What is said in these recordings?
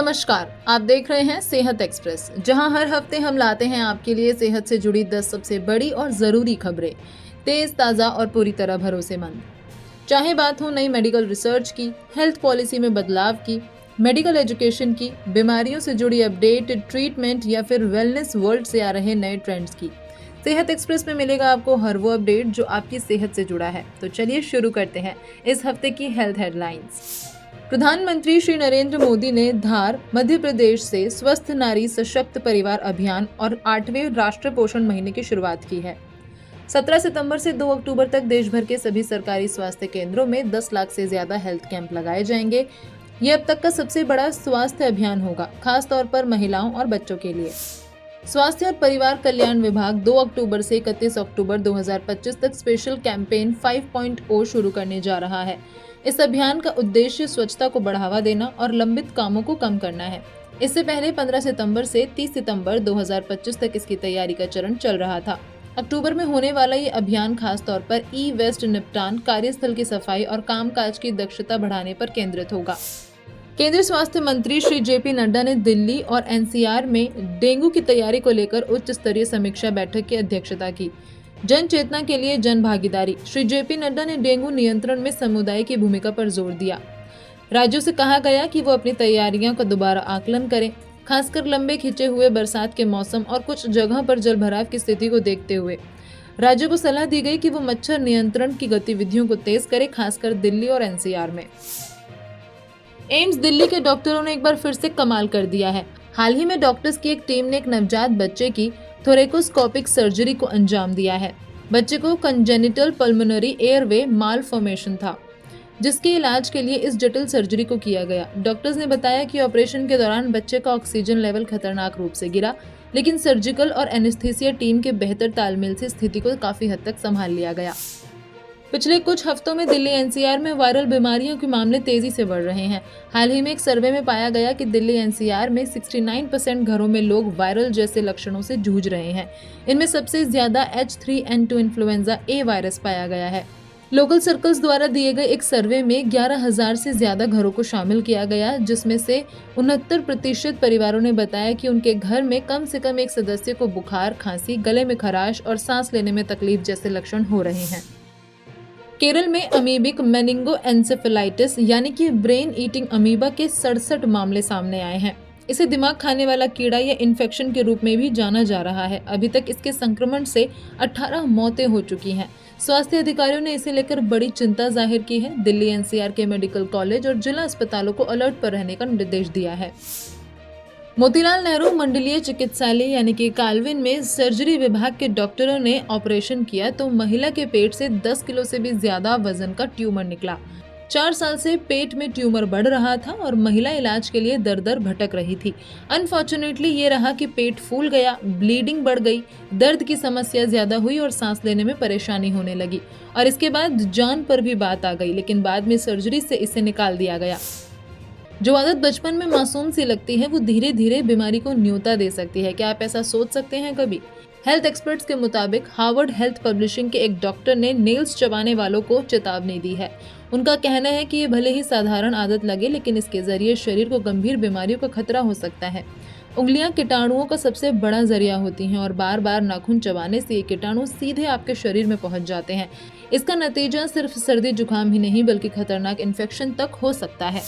नमस्कार, आप देख रहे हैं सेहत एक्सप्रेस, जहां हर हफ्ते हम लाते हैं आपके लिए सेहत से जुड़ी 10 सबसे बड़ी और ज़रूरी खबरें, तेज़, ताज़ा और पूरी तरह भरोसेमंद। चाहे बात हो नई मेडिकल रिसर्च की, हेल्थ पॉलिसी में बदलाव की, मेडिकल एजुकेशन की, बीमारियों से जुड़ी अपडेट, ट्रीटमेंट या फिर वेलनेस वर्ल्ड से आ रहे नए ट्रेंड्स की, सेहत एक्सप्रेस में मिलेगा आपको हर वो अपडेट जो आपकी सेहत से जुड़ा है। तो चलिए शुरू करते हैं इस हफ्ते की हेल्थ हेडलाइंस। प्रधानमंत्री श्री नरेंद्र मोदी ने धार, मध्य प्रदेश से स्वस्थ नारी सशक्त परिवार अभियान और 8वें राष्ट्रीय पोषण महीने की शुरुआत की है। 17 सितंबर से 2 अक्टूबर तक देश भर के सभी सरकारी स्वास्थ्य केंद्रों में 10 लाख से ज्यादा हेल्थ कैंप लगाए जाएंगे। ये अब तक का सबसे बड़ा स्वास्थ्य अभियान होगा, खास तौर पर महिलाओं और बच्चों के लिए। स्वास्थ्य और परिवार कल्याण विभाग 2 अक्टूबर से 31 अक्टूबर 2025 तक स्पेशल कैंपेन 5.0 शुरू करने जा रहा है। इस अभियान का उद्देश्य स्वच्छता को बढ़ावा देना और लंबित कामों को कम करना है। इससे पहले 15 सितंबर से 30 सितंबर 2025 तक इसकी तैयारी का चरण चल रहा था। अक्टूबर में होने वाला ये अभियान खास तौर पर ई वेस्ट निपटान, कार्यस्थल की सफाई और कामकाज की दक्षता बढ़ाने पर केंद्रित होगा। केंद्रीय स्वास्थ्य मंत्री श्री जेपी नड्डा ने दिल्ली और एनसीआर में डेंगू की तैयारी को लेकर उच्च स्तरीय समीक्षा बैठक की अध्यक्षता की। जन चेतना के लिए जन भागीदारी। श्री जेपी नड्डा ने डेंगू नियंत्रण में समुदाय की भूमिका पर जोर दिया। राज्यों से कहा गया कि वो अपनी तैयारियों का दोबारा आकलन करें, खासकर लंबे खिंचे हुए बरसात के मौसम और कुछ जगह पर जलभराव की स्थिति को देखते हुए। राज्यों को सलाह दी गई कि वो मच्छर नियंत्रण की गतिविधियों को तेज करें, खासकर दिल्ली और एनसीआर में। एम्स दिल्ली के डॉक्टरों ने एक बार फिर से कमाल कर दिया है। हाल ही में डॉक्टर्स की एक टीम ने एक नवजात बच्चे की थोरेकोस्कोपिक सर्जरी को अंजाम दिया है। बच्चे को कंजेनिटल पल्मोनरी एयरवे मालफॉर्मेशन था, जिसके इलाज के लिए इस जटिल सर्जरी को किया गया। डॉक्टर्स ने बताया कि ऑपरेशन के दौरान बच्चे का ऑक्सीजन लेवल खतरनाक रूप से गिरा, लेकिन सर्जिकल और एनेस्थीसिया टीम के बेहतर तालमेल से स्थिति को काफी हद तक संभाल लिया गया। पिछले कुछ हफ्तों में दिल्ली एनसीआर में वायरल बीमारियों के मामले तेजी से बढ़ रहे हैं। हाल ही में एक सर्वे में पाया गया कि दिल्ली एनसीआर में 69% घरों में लोग वायरल जैसे लक्षणों से जूझ रहे हैं। इनमें सबसे ज्यादा H3N2 इन्फ्लुएंजा ए वायरस पाया गया है। लोकल सर्कल्स द्वारा दिए गए एक सर्वे में 11,000 से ज्यादा घरों को शामिल किया गया, जिसमें से 69% परिवारों ने बताया कि उनके घर में कम से कम एक सदस्य को बुखार, खांसी, गले में खराश और सांस लेने में तकलीफ जैसे लक्षण हो रहे हैं। केरल में अमीबिक मेनिंगोएन्सेफेलाइटिस यानी कि ब्रेन ईटिंग अमीबा के 67 मामले सामने आए हैं। इसे दिमाग खाने वाला कीड़ा या इन्फेक्शन के रूप में भी जाना जा रहा है। अभी तक इसके संक्रमण से 18 मौतें हो चुकी हैं। स्वास्थ्य अधिकारियों ने इसे लेकर बड़ी चिंता जाहिर की है। दिल्ली एनसीआर के मेडिकल कॉलेज और जिला अस्पतालों को अलर्ट पर रहने का निर्देश दिया है। मोतीलाल नेहरू मंडलीय चिकित्सालय यानी कि काल्विन में सर्जरी विभाग के डॉक्टरों ने ऑपरेशन किया तो महिला के पेट से 10 किलो से भी ज्यादा वजन का ट्यूमर निकला। 4 साल से पेट में ट्यूमर बढ़ रहा था और महिला इलाज के लिए दर दर भटक रही थी। अनफॉर्चुनेटली ये रहा कि पेट फूल गया, ब्लीडिंग बढ़ गई, दर्द की समस्या ज्यादा हुई और सांस लेने में परेशानी होने लगी और इसके बाद जान पर भी बात आ गई, लेकिन बाद में सर्जरी से इसे निकाल दिया गया। जो आदत बचपन में मासूम सी लगती है वो धीरे धीरे बीमारी को न्योता दे सकती है। क्या आप ऐसा सोच सकते हैं कभी? हेल्थ एक्सपर्ट्स के मुताबिक हार्वर्ड हेल्थ पब्लिशिंग के एक डॉक्टर ने नेल्स चबाने वालों को चेतावनी दी है। उनका कहना है कि ये भले ही साधारण आदत लगे, लेकिन इसके जरिए शरीर को गंभीर बीमारियों का खतरा हो सकता है। उंगलियां कीटाणुओं का सबसे बड़ा जरिया होती हैं और बार बार नाखून चबाने से ये कीटाणु सीधे आपके शरीर में पहुंच जाते हैं। इसका नतीजा सिर्फ सर्दी जुकाम ही नहीं बल्कि खतरनाक इन्फेक्शन तक हो सकता है।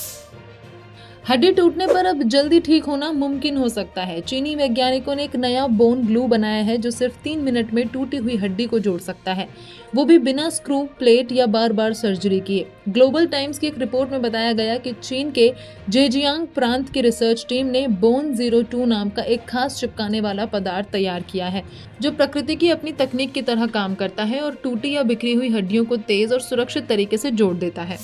हड्डी टूटने पर अब जल्दी ठीक होना मुमकिन हो सकता है। चीनी वैज्ञानिकों ने एक नया बोन ग्लू बनाया है जो सिर्फ 3 मिनट में टूटी हुई हड्डी को जोड़ सकता है, वो भी बिना स्क्रू, प्लेट या बार बार सर्जरी किए। ग्लोबल टाइम्स की एक रिपोर्ट में बताया गया कि चीन के जेजियांग प्रांत की रिसर्च टीम ने बोन 02 नाम का एक खास चिपकाने वाला पदार्थ तैयार किया है जो प्रकृति की अपनी तकनीक की तरह काम करता है और टूटी या बिखरी हुई हड्डियों को तेज और सुरक्षित तरीके से जोड़ देता है।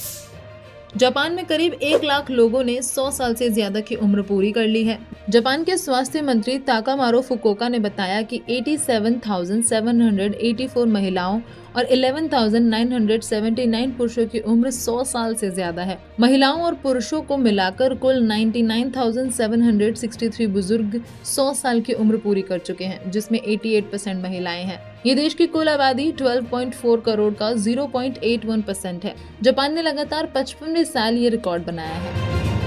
जापान में करीब 1 लाख लोगों ने 100 साल से ज्यादा की उम्र पूरी कर ली है। जापान के स्वास्थ्य मंत्री ताकामारो फुकुओका ने बताया कि 87,784 महिलाओं और 11,979 पुरुषों की उम्र 100 साल से ज्यादा है। महिलाओं और पुरुषों को मिलाकर कुल 99,763 बुजुर्ग 100 साल की उम्र पूरी कर चुके हैं, जिसमें 88% महिलाएं हैं। ये देश की कुल आबादी 12.4 करोड़ का 0.81% है। जापान ने लगातार 55वें साल ये रिकॉर्ड बनाया है।